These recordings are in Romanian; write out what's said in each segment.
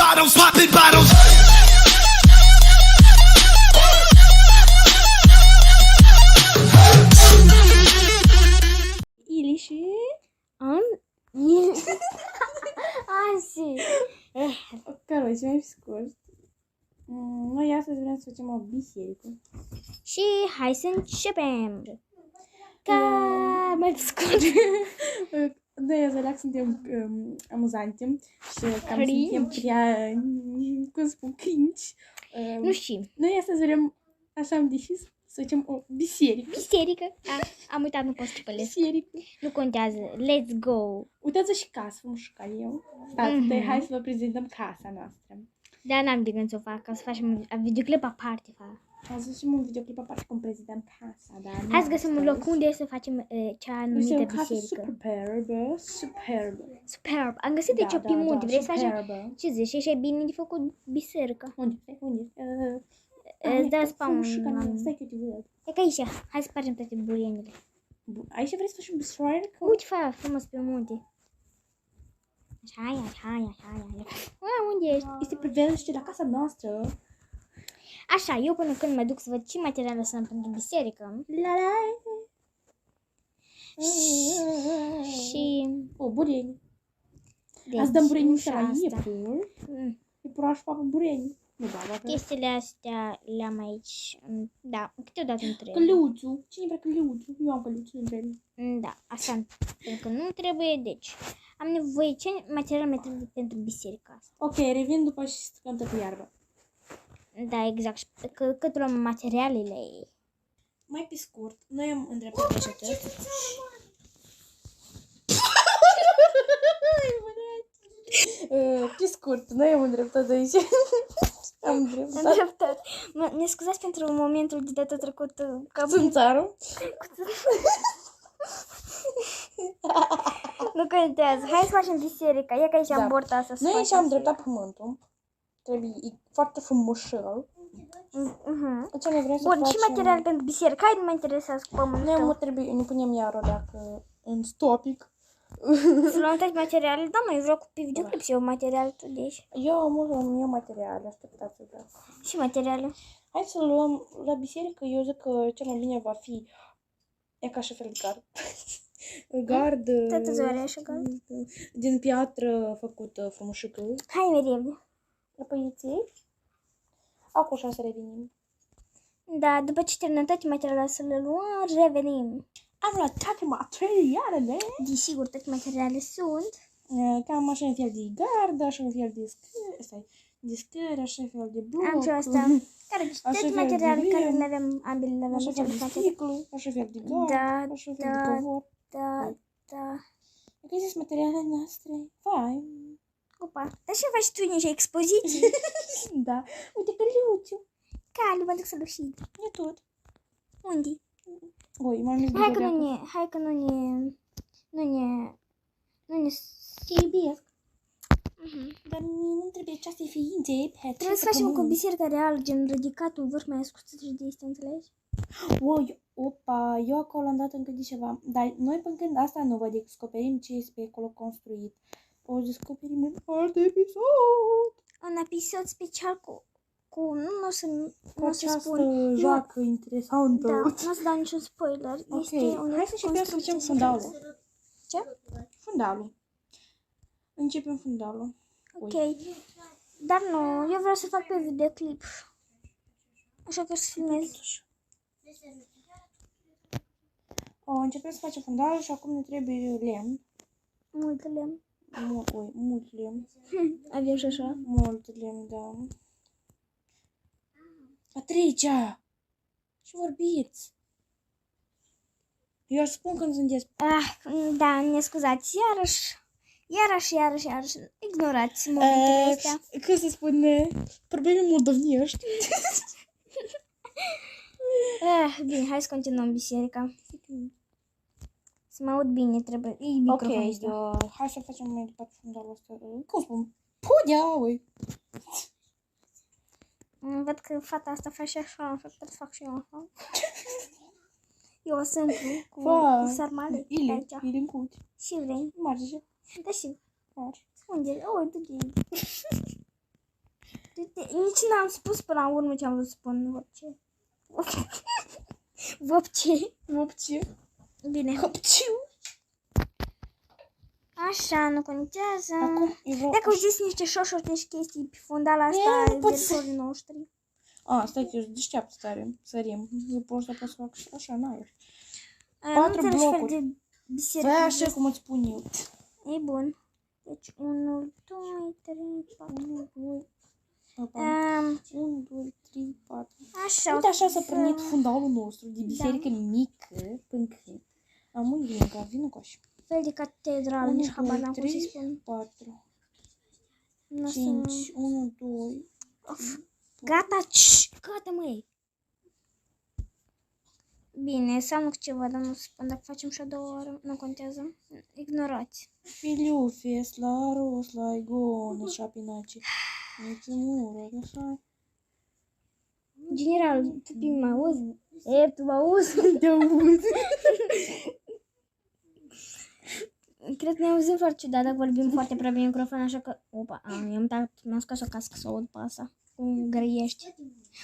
bottles, popping bottles. İlişi. Anzi. Короче, mai scurt. Noi astăzi vrem să facem o biserică. Și hai să începem. Ca mai scurt. Noi Zăleac suntem amuzante și cam suntem prea, cum spun, cringe. Nu știu. Noi astăzi vrem, așa am decis, să facem o biserică. Biserică. Am uitat, nu pot să pălesc. Biserică. Nu contează. Let's go. Uitați și casa frumușcă eu. Stați, hai să vă prezentăm casa noastră. Da, n-am de gând să o fac, ca să facem un videoclip aparte, fac. Hai să facem un videoclip aparte cum prezentăm casa, da? Hai să găsim un loc unde să facem cea numită este o casă biserică. superbă, superbă. Superb. Am găsit de pe munte. Vrei să facem? superbă. Ce zici? Și e bine de făcut biserică. Unde? Unde? Îți dă spawn. Stai că eu te văd. E ca aici. Hai să spargem toate burienile. Aici vrei să faci un biserică? Uite, fa, frumos pe munte. Așa. Unde ești? Este privește la casa noastră. Așa, eu până când mă duc să văd ce materiale să am pentru biserică. Și... O, bureni. Deci, Azi dăm bureni ușa la asta. iepuri. Iepura și papă bureni. Nu, da, Chestiile astea le-am aici. Da, câteodată nu trebuie. Căluțul. Cine vrea căluțul? Eu am căluțul, nu trebuie. Da, asta pentru că nu trebuie, deci am nevoie, ce material mai trebuie pentru biserica asta? Ok, revin după și să cântă cu iarbă. Da, exact, și cât luăm materialele ei. Mai pe scurt, noi am îndreptat de atât. Pe scurt, noi am îndreptat aici. Am îndreptat. Ne scuzați pentru momentul de data trecută. Țânțarul. Nu contează. Hai să facem biserica. E că aici am borta asta. Noi aici am îndreptat pământul. Trebuie, e foarte frumușel. Ce ne vrem să Bun, facem? și material pentru biserică. Hai, nu mă interesează cu pământul. Noi trebuie, ne punem iar o leacă în stopic. Să luăm toate materialele. Da, mă, eu vreau cu pe videoclip și eu material tu deci. Eu am materiale, așteptați să vreau. Și materiale. Hai să luăm la biserică, eu zic că cel mai bine va fi e ca și fel de gard. Gard. Tot îți vrea așa gard? Din piatră făcută frumușică. Hai, mereu. La păiței. Acum așa să revenim. Da, după ce terminăm toate materialele să le luăm, revenim. Am luat toate materialele. Desigur, toate materialele sunt. Cam așa un fel de gard, așa un fel de scări, așa un fel de bloc. Am și asta. Care toate materialele care le avem, ambele le avem. Așa fel de sticlă, așa fel de gard, așa fel de covor. Da. Că zis materialele noastre. Fai. Opa, dar ce faci tu nici expoziții? Da. Uite căliuțiu. Cali, mă duc să-l ușit. E tot. Unde? Oi, m-am iubit. Hai că nu ne te iubesc. Dar mie nu trebuie această ființe. Trebuie să facem cu biserica reală, gen ridicat un vârf mai ascuțit de este, înțelegi? Opa, eu acolo am dat încă de ceva. Dar noi până când asta nu vă descoperim ce este pe acolo construit. O descoperim în alt episod. Un episod special nu o să spun. Joacă interesantă. Da, nu o să dau niciun spoiler. Ok, este hai să începem să facem fundalul. Ce? Fundalul. Începem fundalul. Ok. Dar nu, eu vreau să fac pe videoclip. Așa că o să filmez. Începem să facem fundalul și acum ne trebuie lemn. Mult lemn. Mult lemn. Avem și așa. Mult lemn, da. Patricia! Ce vorbiți? Eu spun când sunteți... Da, ne scuzați. Iarăși. Ignorați momentele astea. Cum se spune? Probleme moldovnești. Bine, hai să continuăm biserica. Să mă aud bine, trebuie. Ok, hai să facem mai departe fundalul ăsta. Cum spun? Podea, ui! Văd că fata asta face așa, așa că fac și eu așa. Eu sunt cu sarmale. Ili în cuți. Și vrei? Marge. Da, și. Marge. Unde? Tu Nici n-am spus până la urmă ce am vrut să spun. Vopce. Vopce. Vopce. Bine. Hopciu. Așa, nu contează. Acum eu vreau... Dacă au zis niște șoșuri, niște chestii pe fundala asta, nu pot să... veritorii noștri. Stai că eu deșteaptă tare. Sărim. Eu pot să fac așa, n-ai. Nu 4 blocuri. de biserică. Fă așa cum îți spun eu. E bun. Deci 1, 2, 3, 4. 1, 2, 3, 4. Așa. Uite așa s-a prănit fundalul nostru de biserică mică până când. Am un vincă, vină cu așa. Fel de catedrală, nici habar n-am cum să-i spun. 4, 5, 1, 2. Gata, gata măi. Bine, înseamnă că ceva, dar nu spun, dacă facem și a doua oră, nu contează. Ignorați. Filiufe, slaros, la igonă, șapinace. Mulțumură, așa. General, tu mă auzi? Tu mă auzi? Te aud. Cred că ne auzim foarte ciudat dacă vorbim foarte prea bine microfon, așa că... Opa, mi-am scos o cască să o aud pe asta. Cum grăiești.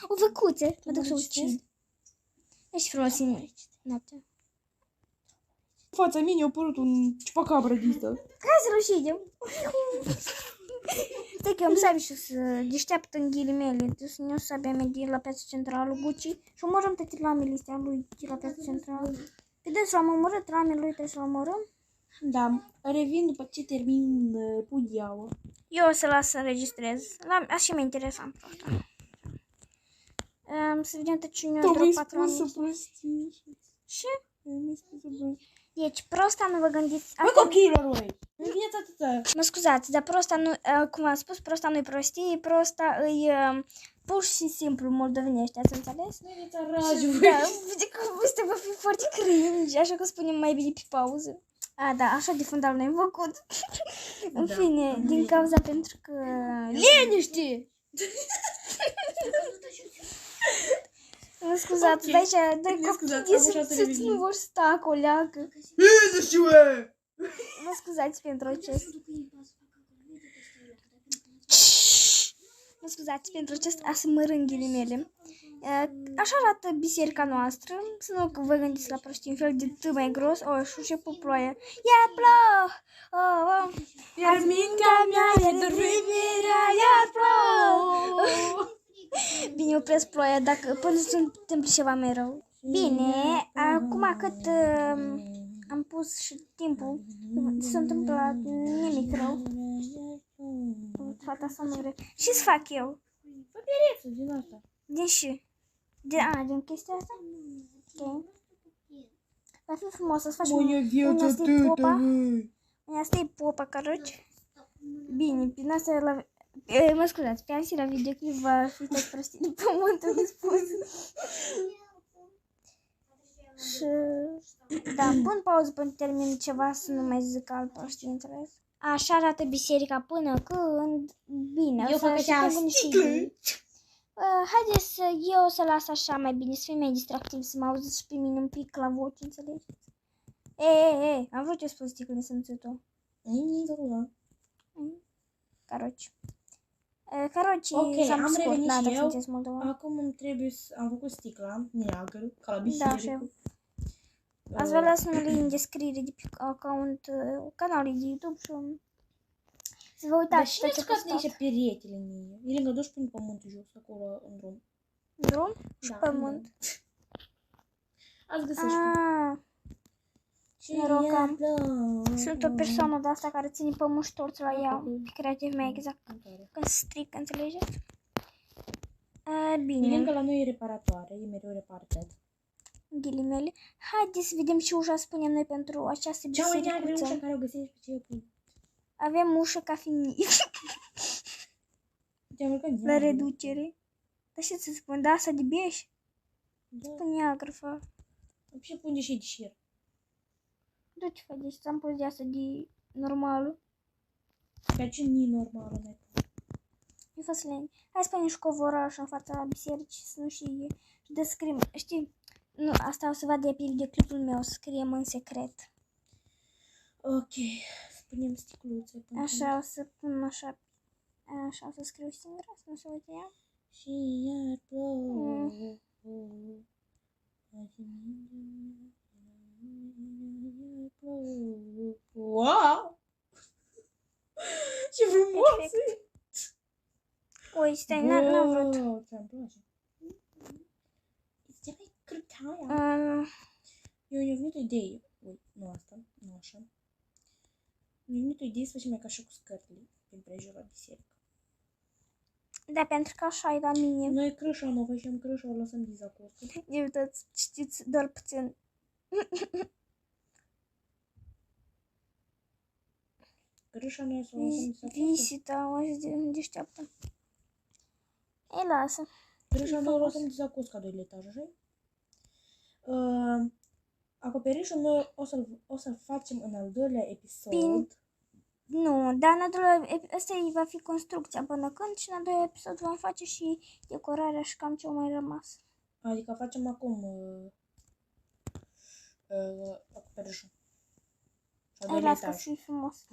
O văcuțe, mă duc să o ucid. Ești frumos în noapte. Fața mine a apărut un ciupacabră de asta. Hai să-l ucidem. Stai că eu am sabie și să deșteaptă în ghilimele. Deci ne-o sabia mea de la piața centrală Gucci și omorăm toate ramele astea lui de la piața centrală. Pe dânsul am omorât, ramele lui trebuie să-l omorăm. Da, revin după ce termin pudiaua. Eu o să las să înregistrez. Așa mi-e interesant asta. Să vedem tot cine o dropat ramele. Ce? Deci, prosta nu vă gândiți... Bă, copiilor, oi! Nu vieți atâta. Mă scuzați, dar prosta nu... Cum am spus, prosta nu-i prostie, prosta îi... Pur și simplu moldovenește, ați înțeles? Nu vieți arajul. Da, ăsta va fi foarte cringe, așa că spunem mai bine pe pauză. Da, așa de fundal noi am făcut. În fine, din cauza pentru că... Liniște! Mă scuzați, okay. Dai copii să nu vor sta acolo. Mă scuzați pentru acest... Mă scuzați pentru acest asmărând ghilimele. Așa arată biserica noastră. Să nu vă gândiți la prostii, un fel de t mai gros. Și începe ploaia. Iar plouă! Iar mintea mea e dormirea, iar plouă! Bine, opresc ploaia până se întâmplă ceva mai rău. Bine, acum cât am pus și timpul, se întâmplă nimic rău. Fata asta nu vrea. Ce-ți fac eu? Fă pereță din asta. Din ce? Din chestia asta? Ok. Va fi frumos să-ți faci asta e popa, căruci. Bine, prin asta la... Mă scuzați, pe ansi la videoclip va fi tot prostii de pământul de spus. Și... Da, pun pauză până termin ceva să nu mai zic alt prostii, înțeles? Așa arată biserica până când... Bine, eu fac așa sticlă. Haideți să eu să las așa mai bine, să fie mai distractiv, să mă auziți și pe mine un pic la voce, înțelegeți? Am vrut eu să spun sticlă, să înțeleg tu. Caroci. Ok, s-am am revenit și eu. Acum îmi trebuie să... Am făcut sticla neagră, ca la biserică. Da, ați vrea las numele în descriere de pe canalul de YouTube și să vă uitați. Dar cine scoate niște peretele în ei? E lângă duci prin pământul jos, acolo, în drum. Drum? Și pământ. Ați găsit Noroc am. Sunt o persoană de asta care ține pământ și torț la ea. Pe creativ mai exact. Când se strică, înțelegeți? Bine. E lângă la noi e reparatoare, e mereu repartat. Ghilimele. Haideți să vedem ce ușa spunem noi pentru această bisericuță. Cea mai neagră ușa care o găsești pe ce eu pun. Avem ușă cafenii. La reducere. Dar ce să spun, da, asta de beș? Spune neagră, fă. Și pune și de șir. Da, ce faci? Deci ți-am pus de asta de normală. Ca ce nu-i normală, mai Eu fac sleni. Hai spune și covoraș în fața bisericii să nu știe. Și de scrim. Știi? Nu, asta o să vadă de pe videoclipul meu. Scriem în secret. Ok. Punem sticluțe. Așa, o să pun așa. Așa, o să scriu singură, să nu se uite ea. Și iar plouă. Wow! Ce frumos e! Ui, stai, n-am vrut. Ce-mi place. Este mai crătaia. Eu venit o idee. Ui, nu asta, nu așa. Mi-a venit o idee să facem mai ca și cu scările prin prejur la biserică. Da, pentru că așa e la mine. Noi crășa nu facem crășa, o lăsăm dizacostă. Uitați, știți doar puțin. Crășa noi să o lăsăm dizacostă. Visita, o deșteaptă. Ei, lasă. Crășa noi o lăsăm dizacostă ca 2 etaje, așa? Acoperișul noi o să-l facem în al doilea episod. Nu, dar în al doilea, ăsta va fi construcția până când și în al doilea episod vom face și decorarea și cam ce a mai rămas. Adică facem acum acoperișul. Ei, las că fi frumos.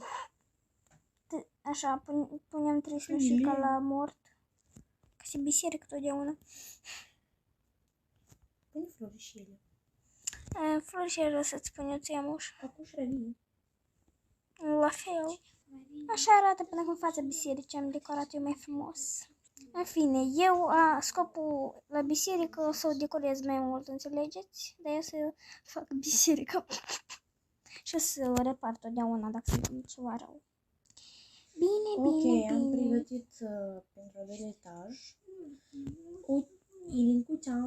Așa, punem 3 slușica la mort. Ca și biserică totdeauna. Pune florișele. Florișele să-ți pun eu ție muș. Acum și revin. La fel. Așa arată până în fața bisericii. Am decorat eu mai frumos. În fine, eu scopul la biserică o să o decorez mai mult, înțelegeți? Dar eu să fac biserică. Și o să o repar totdeauna dacă se întâmplă ceva rău. Bine, ok, am pregătit pentru al doilea etaj. Ilincuța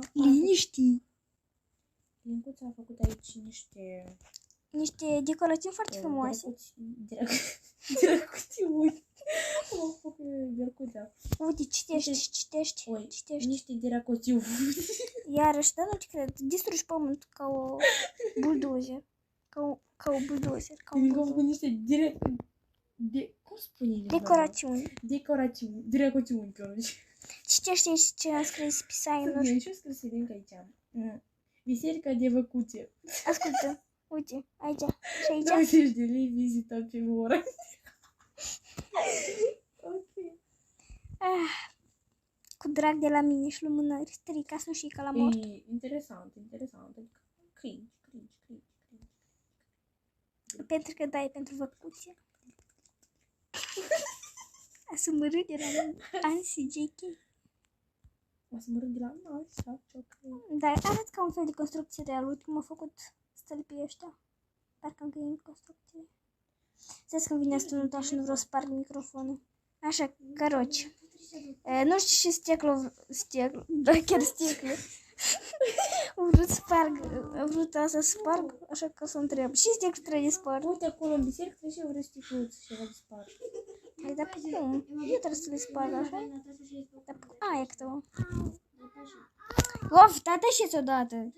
a făcut aici niște decorații foarte frumoase. Drăcuțiuni. Am făcut drăcuța. Uite, citești. Niște drăcuțiuni. Iarăși, dar nu te cred. Distrugi pământ ca o buldozer. Ca o buldozer. Am făcut niște cum spune? Decorațiuni. Drăcuțiuni, corect. Citește ce a scris pe sign-uri. Eu și-o scris link aici. Biserica de Văcuțe. Ascultă, uite, aici și aici. 20 de lei vizită pe oră. Ok. Cu drag de la mine și lumânări. Strica să nu știi ca la mort. E interesant. Adică cringe. Pentru că dai pentru Văcuțe. Să mă râd de la Ansi JK. O să mă râd de la așa, Dar arăt ca un fel de construcție real. Uite cum a făcut stâlpii ăștia. Parcă încă e în construcție. Zici că vine astănuta și nu vreau să sparg microfonul. Așa, căroci. Nu știu ce sticlă, da, chiar sticlă. Am vrut să sparg, așa că să întreb. Și sticlă trebuie spart? Uite acolo în biserică trebuie să vreo sticluță și ceva de spart. Păi, dar cum? Nu trebuie să le sparg așa? E câteva. Of, tata și odată.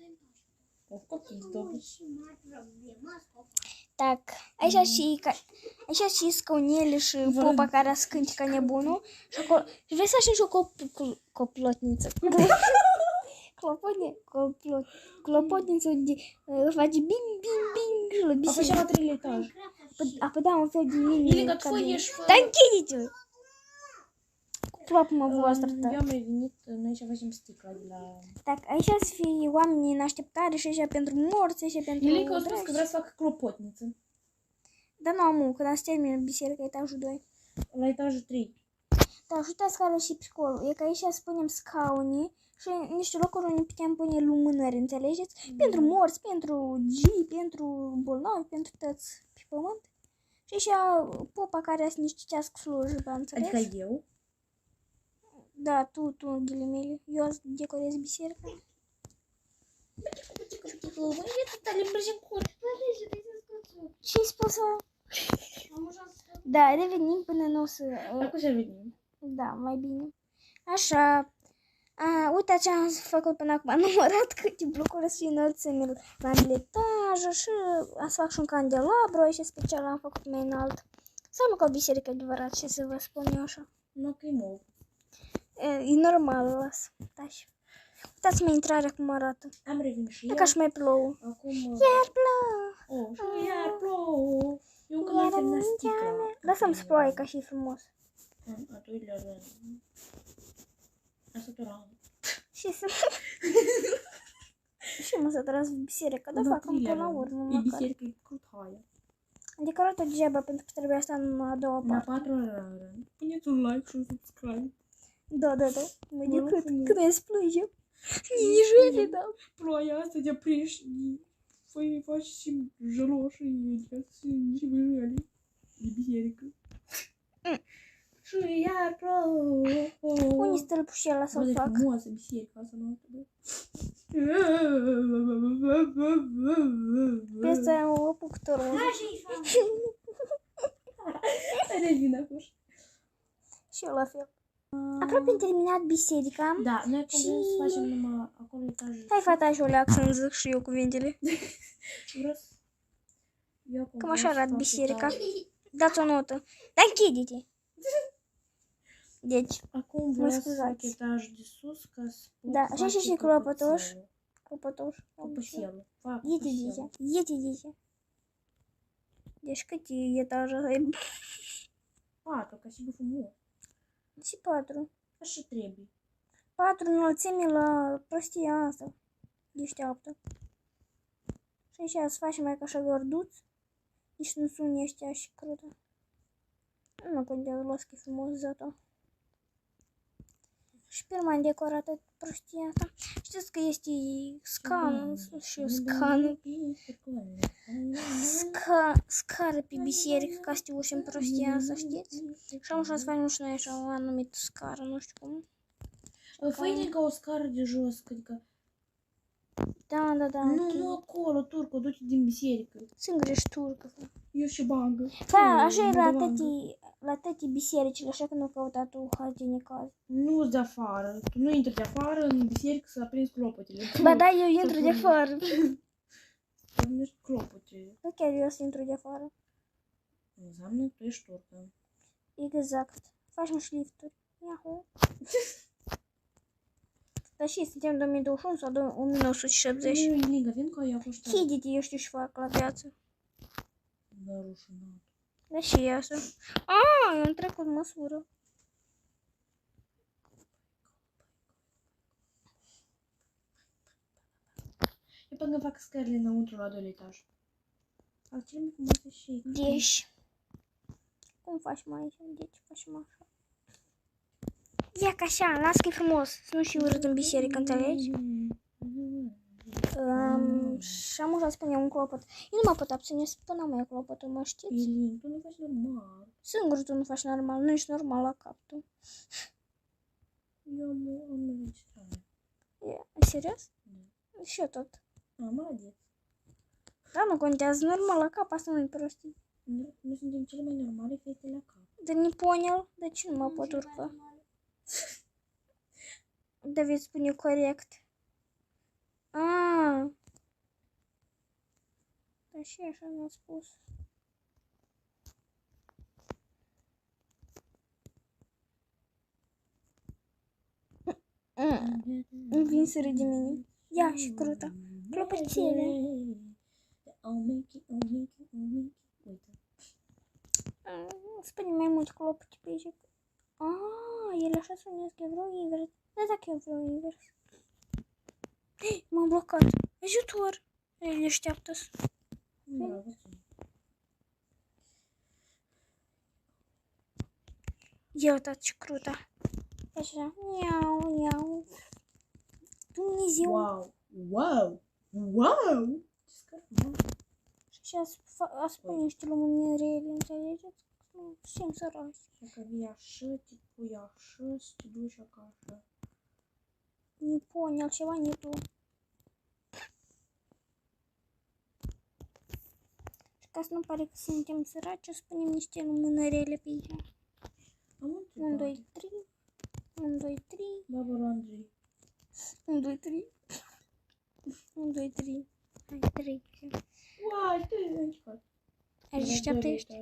Так, aici și scaunele și popa care scântă ca nebunul. Și acolo, vrei să așa și o coplotniță. Clopotniță unde face bing, bing, bing la biserică. A făcea la 3 etaj. Apoi da, un fel de mini. Ilica, tu ești... Da, închide-te! Plopă-mă voastră, da. Eu am revenit, noi și facem sticla de la... Так, aici să fie oamenii în așteptare și aici pentru morți, aici pentru... Ilica a spus că vrea să facă clopotniță. Da, nu am când am să termin biserica, etajul 2. La etajul 3. Da, și uitați care și pricolul. E că aici spunem scaune și niște locuri unde putem pune lumânări, înțelegeți? Pentru morți, pentru gii, pentru bolnavi, pentru tăți pe pământ. Și aici popa care să ne citească slujba, înțelegi? Adică eu? Da, tu, ghilimele. Eu decorez biserica. Ce-ai spus? Da, revenim până nu o să... Acum și revenim. Da, mai bine. Așa. Uite ce am făcut până acum. Am numărat câte blocuri să fie înălțimile la etaj și am să fac și un candelabru. Aici special am făcut mai înalt. Sau nu ca o biserică adevărat, ce să vă spun eu așa. Nu, că e mov. E normal, las. Tași. Uitați-mă intrarea cum arată. Am revenit și E eu. ca și mai plouă. Acum... Iar plouă. Și iar plouă. Eu când am terminat sticla. Lasă-mi să ploaie ca și frumos. În al doilea rând. Asta tot Și să... Și mă să tras biserica, dar fac până la urmă E măcar. biserică, e crutaia. Adică arată degeaba pentru că trebuie asta în a doua În a parte. patrulea rând. Puneți un like și un subscribe. Da. Măi de Mă cât? frumos. Cât îți plânge? Nici jale, da. Ploaia asta de apriși. Păi faci și jăloși. Adică nici văjăli. E biserică. Și iar plouă. Unde stă lăpușela să-l Bă, de fac? frumoasă biserica asta noastră, bă. Pe asta o apucătorul. Revin acum. Și eu la fel. Aproape am terminat biserica. Da, noi acum vrem să facem numai acolo etajul. Hai fata și o leac să-mi zic și eu cuvintele. Vreau să... Eu acum Cam așa vreau să arată fac biserica. etajul. Dați o notă. Dar închide-te. Deci, Acum vreau să fac scuzați. etajul de sus ca să pot Da, așa face și clopoțoș. căpățelul. copătoș. Căpățelul. Fac Iete căpățelul. dice. Deci câte etaje ai? 4, ca și frumos. Și 4. Așa trebuie. 4 înălțime la prostia asta. Deșteaptă. Și așa să facem mai ca așa gorduț. Nici nu sunt ăștia și crută. Nu contează, las că e frumos zătă. Și pe urmă am decorat prostia asta. Știți că este scan și scan. Scară pe biserică ca să te uși în prostia asta, știți? Și am așa să facem și noi așa o anumită scară, nu știu cum. Fă-i ca o scară de jos, adică... Da. Nu acolo, turco, du-te din biserică. Singur ești turcă. Eu și bangă. Da, așa e la toate bisericile, așa că nu căuta tu haz de necaz. Nu-ți de afară. Tu nu intri de afară în biserică să aprinzi clopotele. Ba da, eu intru de afară. Să aprinzi clopotele. Da, chiar eu să intru de afară. Înseamnă că tu ești turcă. Exact. Facem și lifturi. Iahu. Dar și suntem în 2021 sau 1970? Nu, Iliga, vin că eu fost. Chidite, eu știu și fac la viață. Da, rușinat. Da și eu asta. Eu am trecut măsură. Eu până fac scările înăuntru la 2 etaj. Altele mai frumoase și... Deci. Cum faci mai aici? Deci facem așa. Ia ca așa, las că e frumos. Să nu și urât în biserică, înțelegi? Și am așa spune un clopot. Eu nu mă pot abține să până mai clopotul, mă știți? Ilin, tu nu faci normal. Singur tu nu faci normal, nu ești normal la cap tu. Eu am înregistrare. E serios? Și eu tot. Молодец. Da, nu contează, normal la cap, asta nu-i prostii. Noi suntem cele mai normale fete la cap. Dar не понял, de ce nu mă pot urca? David spune corect. Da și așa mi-a spus. Îmi vin să râde mine. Ia și cruta. Clopoțele. Uite. Spune mai mult clopoți pe aici. El așa sunesc, eu vreau invers. Da, dacă eu vreau invers. M-am blocat. Ajutor! El așteaptă-s. Ia uitați ce cruta. Așa. Iau. Dumnezeu. Wow! Ce scăr, Și a spune niște lumini rele, înțelegeți? Suntem săraci. Dacă vii așa, te pui așa, să te duci acasă. Не понял, чего нету. Ca să nu pare că suntem săraci, o spunem niște lumânărele pe aici. 1, 2, 3. 1, 2, 3. Baba Andrei. 1, 2, 3. 1, 2, 3. Hai, 3. Uai, te-ai Aici așteaptă-ești.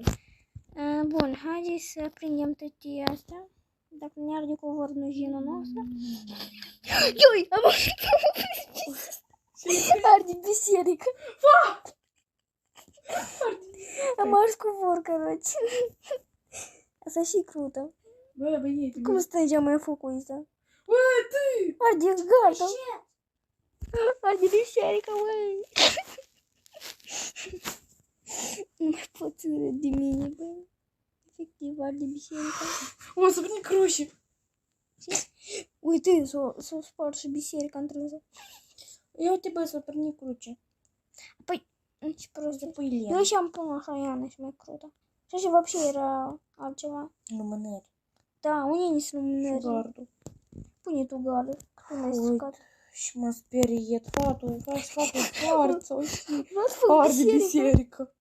Bun, haideți să prindem toate astea. Dacă ne arde cu vornujina noastră. Iui, am arde biserică. Am ars cu vor, короче. Asta și crută. Bă, băiete, Cum stângeam mai focul ăsta? Bă, tu! Arde gata. Arde biserica, măi. Nu mai pot să râd de mine, băi. Efectiv, arde biserica. O să prind cruce. Uite, s-o spart și biserica întrânsă. Ia uite, bă, să prind cruce. Păi, ce prost de Pui lemn. eu și-am pun așa Iana și mai crută. Și așa вообще era altceva. Lumânări. Da, unii nici nu mânări. Gardul. Pune tu gardul. Că nu ai stricat. Și mă speriet. Fatul foarte Vreau să fac arde biserică.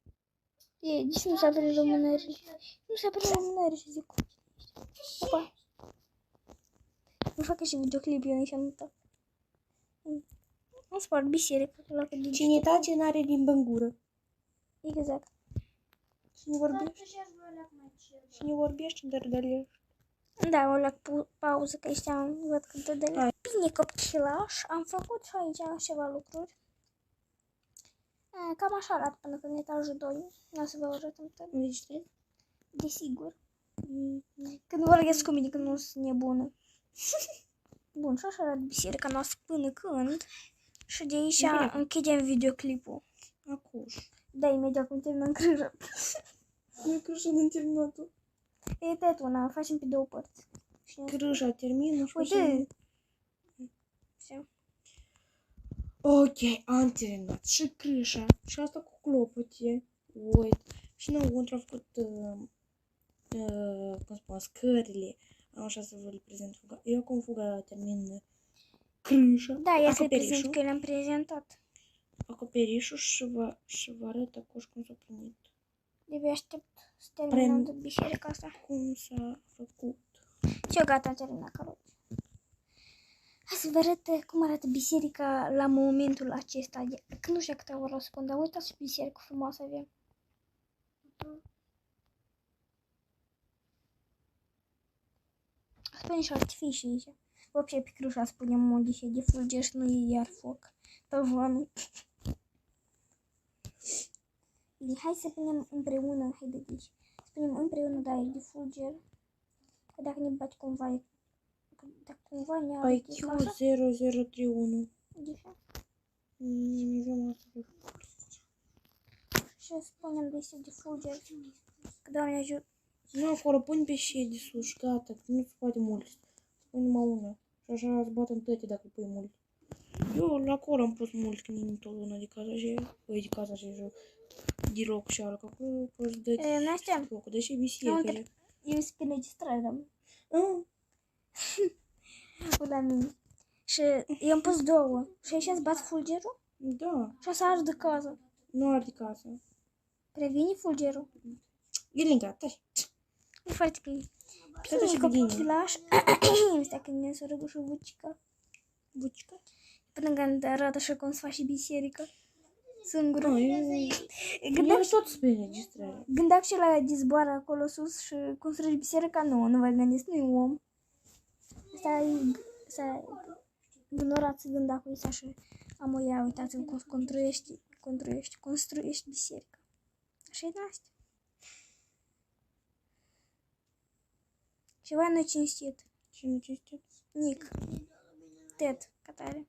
E, deci nu s-a prins lumânările. Nu s-a prins lumânările și zic. Opa. Nu fac și videoclip, eu nici am uitat. Am spart biserica. La că din Cine tace n-are limbă în gură. exact. Cine vorbește? Cine vorbește, dărdălești. Da, o luat pauză că știam, văd că dă de bine copchilaș. Am făcut și aici ceva lucruri. Cam așa arată până când etajul 2. Nu o să vă arătăm tot. Deci trebuie? Desigur. Când vorbesc cu mine, că nu sunt nebună. Bun, și așa arată biserica noastră până când. Și de aici închidem videoclipul. Acuș. Da, imediat cum terminăm crâșa. Nu crâșa n-am terminat-o. E tot una, facem pe două părți. Crâșa termină și Uite! Ok, am terminat și crâșa și asta cu clopote. Uite. Și înăuntru am făcut, cum spun, scările. Am așa să vă le prezint fuga. Eu acum fuga termin crâșa, Da, ia să-i acoperișul. prezint că le-am prezentat. Acoperișul și vă arăt acum cum s-a primit. De aștept să terminăm de biserica asta. Cum s-a făcut. Și eu gata, am terminat caroți. Hai să vă arăt cum arată biserica la momentul acesta. Că nu știu câte ori o secundă, dar uitați ce biserică frumoasă avem. Spune și artificii aici. Вообще pe crușa spunem modice de fulger și nu e iar foc. Tăvanul. Bine, hai să punem împreună, hai de aici. Să punem împreună, da, e de fulger. Că dacă ne bate cumva, dacă cumva ne arată IQ 0031. de așa. Și spunem de este de fulger. Că Doamne ajută. Nu, acolo pun pe și de sus, gata, nu se poate mult. Pune numai una. Și așa îți bat în toate dacă pui mult. Eu la acolo am pus mult, când e tot una de casa și de casa și de loc și alcă. Acolo poți dăți Nastea, locul, deși e biserică. eu sunt pe registrare. La mine. Și eu am pus două. Și aici îți bat fulgerul Da, și o să arzi de casă. nu arde casa. Previne fulgerul. Ghilinga, taci. E foarte bine. Bine și copilaș. Stai că ne-a sărăgut și bucica. Bucica? Până când arată așa cum se face biserică. Singură. Eu tot spre registrare. Gândeam și la dezboară acolo sus și construiești biserica. Nu vă gândiți, nu e om. Asta ignorați gânda cu asta și am o ia, uitați-vă cum construiești biserica. Așa e de asta. Ceva necinstit. Ce nu cinstit? Nic. Ted, ca tare.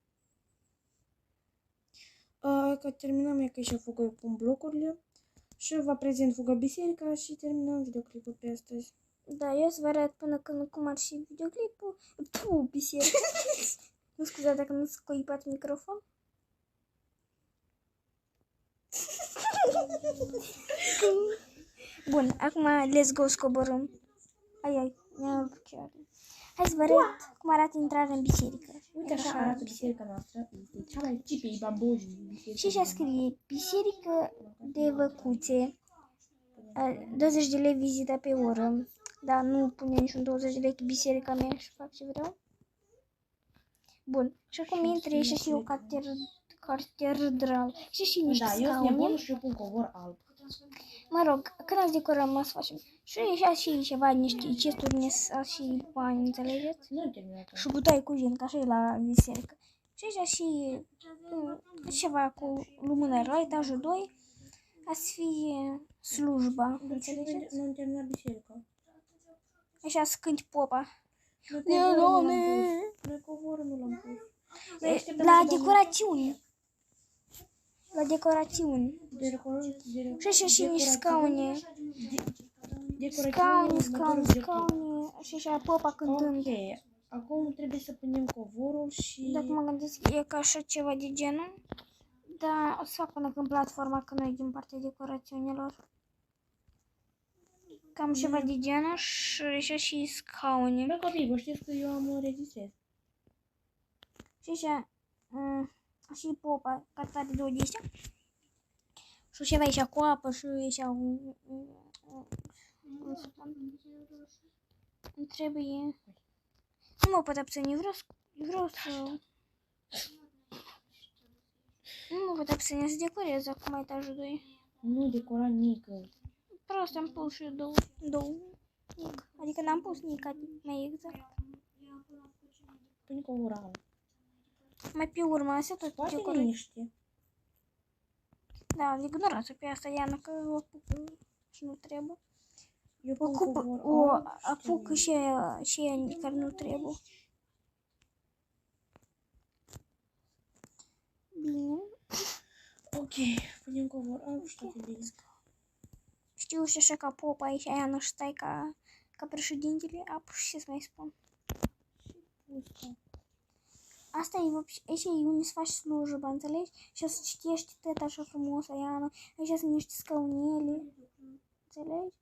Că terminăm, e că și fuga eu pun blocurile. Și vă prezint fuga biserica și terminăm videoclipul pe astăzi. Da, eu să vă arăt până când cum ar și videoclipul. Puh, biserică. Nu scuzați dacă nu scuipat microfon. Bun, acum let's go scoborâm. Ai, ne-am chiar. Hai să vă arăt cum arată intrarea în biserică. Uite așa arată biserica noastră. Este cea mai cipei bamboji din biserică. Și așa scrie, biserică de văcuțe, 20 de lei vizita pe oră. Dar nu pune niciun 20 de lei că biserica mea și fac ce vreau. Bun, și acum intri și o catedrală. Și niște Da, eu sunt scaune. nebun și eu pun covor alb. Mă rog, când ați decorăm, o să facem. Și așa și ceva, niște chesturi, și bani, înțelegeți? Nu terminat. Și butoi cu vin, ca așa e la biserică. Și așa și ceva cu lumânări la etajul 2, a să fie slujba, înțelegeți? Nu am terminat biserica. Așa să cânti popa. Noi covorul nu l-am pus. La decorațiuni. La decorațiuni. Și așa și niște scaune. Scaune. Și așa popa cântând. Ok. Acum trebuie să punem covorul și... Dacă mă gândesc, e ca așa ceva de genul. Da, o să fac până când platforma, că noi din partea decorațiunilor. Cam ceva de genul și așa și scaune. Bă, copii, vă știți că eu am înregistrat. Și așa, și popa, ca tare două de astea. Și ceva așa cu apă și așa cum să spun. Îmi trebuie... Nu mă pot abține, vreau să... Nu mă pot abține să decorez acum etajul 2. Nu decora nică. Prost am pus și două nic. Adică n-am pus nic, mai exact. Pune covorul. Mai pe urmă, astea tot Poate decorez. niște. Da, ignorați pe asta, Iana, că o apuc și nu trebuie. Eu pun covorul. O apuc și aia care nu trebuie. Bine. Ok, punem covorul. Nu știu de bine. Știu și așa ca popa aici, Iana, și stai ca președintele. Apuc și să mai spun. Asta e, aici e unde să faci slujba, înțelegi? Și să citești tot așa frumos, Iana. Aici sunt niște scaunele. Înțelegi?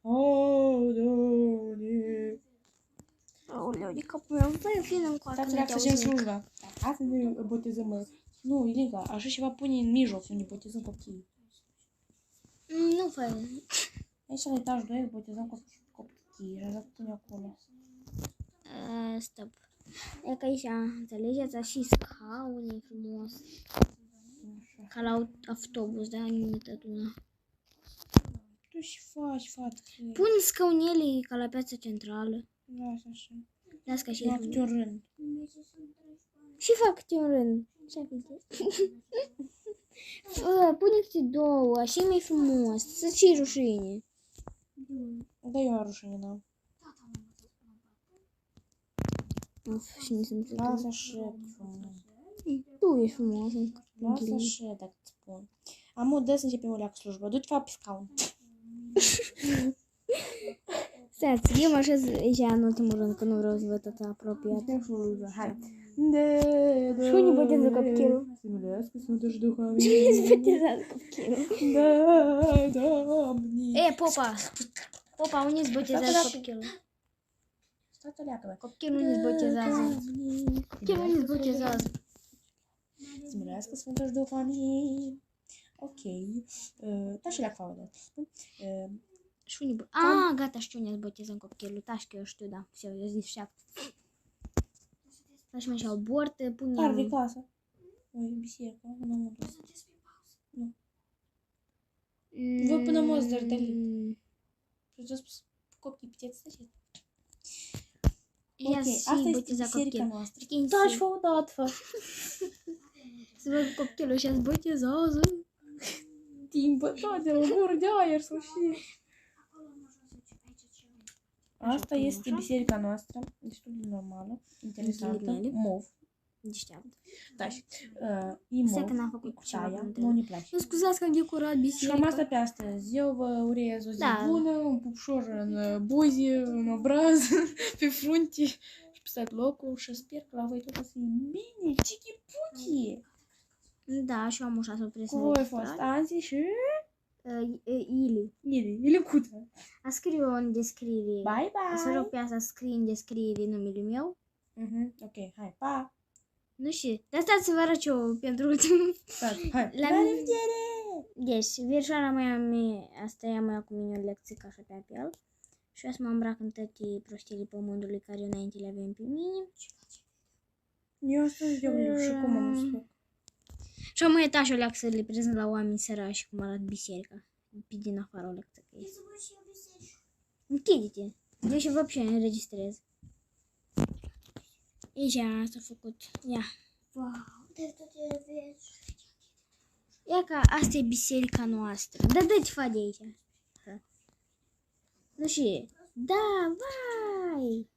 Oh, Doamne! Aoleu, de capul meu, voi vină încoace. Stați să facem slujba. Hai să ne botezăm, mă. Nu, Ilinca, așa ceva pune în mijloc, unde botezăm copiii. Nu fă. Aici la etajul 2 botezăm copiii și așa pune acolo. Stop. E că aici, înțelegeți, și scaune frumos. Ca la autobuz, da? Limitat una. Tu și faci, fată. Pune scaunele ca la piața centrală. Lasă așa. Las ca și La câte un rând. Și fac câte un rând. Ce-a pune câte două, așa e mai frumos. Să și rușine. Da, eu am rușine, n-am. Și nu sunt Lasă așa, frumos. Tu ești frumos. Lasă așa, dacă îți spun. Amu, dă să începem o leacă slujbă. Du-te, fac pe scaun. Stați, eu mă așez aici în ultimul rând, că nu vreau să văd atât apropiat. Hai. Și unde boteză copilul? Să miluiască Sfântul și Duhul. Și unde se botezează copilul? Da, Doamne. E, popa! Popa, unde se botezează copilul? Stați o leacă, bă. Copilul unde se botezează? Copilul unde se botezează? Să miluiască Sfântul și Duhul. Ok. Da și leacă faudă. Și unde gata, știu unde se botezăm copilul. Tași că eu știu, da. Все, eu zic 7. Tași mai și-au bortă, punem... Par de casă. Oi, biserică, înăuntru. Nu. Vă până mă zdărdălit. Și-a spus copii, puteți să știți. Ok, asta este biserica noastră. Tași, fă odată, fă. Să văd copilul și-a botezează. Timpă toate, o gură de aer să și... Asta este biserica noastră, destul de normală, interesantă, mov. Deșteaptă. Da, și e mov, e cu taia, nu ne place. Scuzați că am decorat Și biserica. cam asta pe astăzi. Eu vă urez o zi bună, un pupșor în buzi, în obraz, pe frunte și pe tot locul și sper că la voi tot o să fie bine, chichi-puchi! Da, și eu am o surpriză. Cu voi a fost Anzi și... Ilicuță. A scriu în descriere. Bye, bye! Să rog pe asta să scrie în descriere numele meu. Ok, hai, pa! Nu știu, dar stați să vă arăt eu pentru ultimul. Hai, la revedere! Deci, virșoara mea, asta e mai cu mine o lecție ca așa pe apel. Și eu să mă îmbrac în toate prostile pământului care eu înainte le avem pe mine. Eu astăzi de unde și cum am spus. Și am uitat și o leacă să le prezint la oameni sărași cum arată biserica. Pe din afară o lecție că este. Închide-te. Deci vă și înregistrez. Aici s-a făcut. Ia. Wow. Ia că asta e biserica noastră. Da, dă-te fa de aici. Și da, vai!